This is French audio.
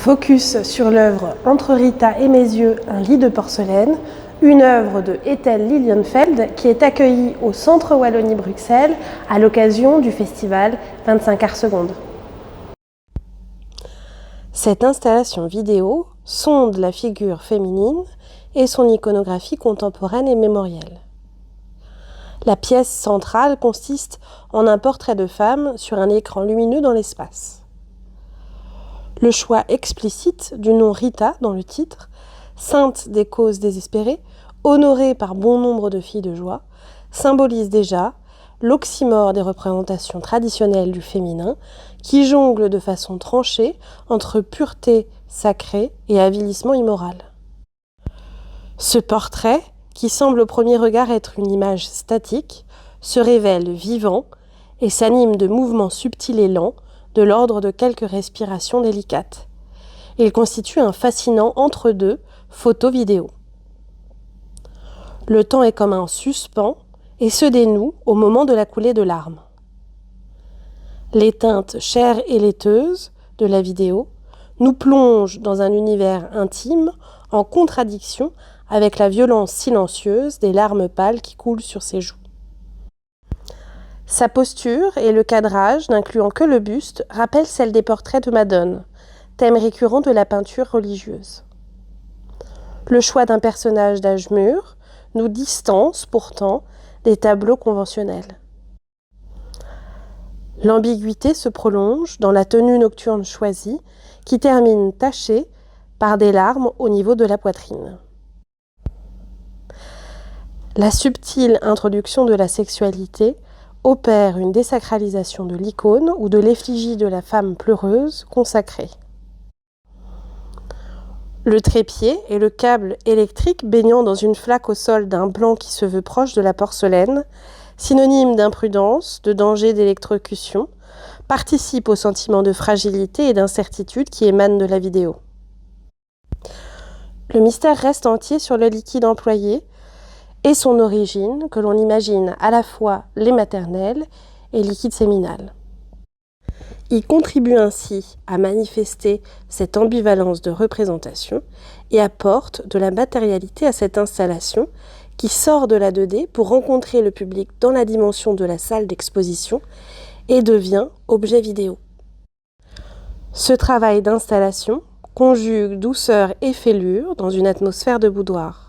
Focus sur l'œuvre Entre Rita et mes yeux, un lit de porcelaine, une œuvre de Ethel Lilienfeld qui est accueillie au Centre Wallonie-Bruxelles à l'occasion du festival 25 Art Seconde. Cette installation vidéo sonde la figure féminine et son iconographie contemporaine et mémorielle. La pièce centrale consiste en un portrait de femme sur un écran lumineux dans l'espace. Le choix explicite du nom Rita dans le titre, sainte des causes désespérées, honorée par bon nombre de filles de joie, symbolise déjà l'oxymore des représentations traditionnelles du féminin qui jongle de façon tranchée entre pureté sacrée et avilissement immoral. Ce portrait, qui semble au premier regard être une image statique, se révèle vivant et s'anime de mouvements subtils et lents de l'ordre de quelques respirations délicates. Il constitue un fascinant entre-deux photo-vidéo. Le temps est comme un suspens et se dénoue au moment de la coulée de larmes. Les teintes chères et laiteuses de la vidéo nous plongent dans un univers intime en contradiction avec la violence silencieuse des larmes pâles qui coulent sur ses joues. Sa posture et le cadrage, n'incluant que le buste, rappellent celle des portraits de Madone, thème récurrent de la peinture religieuse. Le choix d'un personnage d'âge mûr nous distance pourtant des tableaux conventionnels. L'ambiguïté se prolonge dans la tenue nocturne choisie, qui termine tachée par des larmes au niveau de la poitrine. La subtile introduction de la sexualité opère une désacralisation de l'icône ou de l'effigie de la femme pleureuse consacrée. Le trépied et le câble électrique baignant dans une flaque au sol d'un blanc qui se veut proche de la porcelaine, synonyme d'imprudence, de danger d'électrocution, participent au sentiment de fragilité et d'incertitude qui émane de la vidéo. Le mystère reste entier sur le liquide employé et son origine, que l'on imagine à la fois lait maternel et liquide séminal. Il contribue ainsi à manifester cette ambivalence de représentation et apporte de la matérialité à cette installation qui sort de la 2D pour rencontrer le public dans la dimension de la salle d'exposition et devient objet vidéo. Ce travail d'installation conjugue douceur et fêlure dans une atmosphère de boudoir.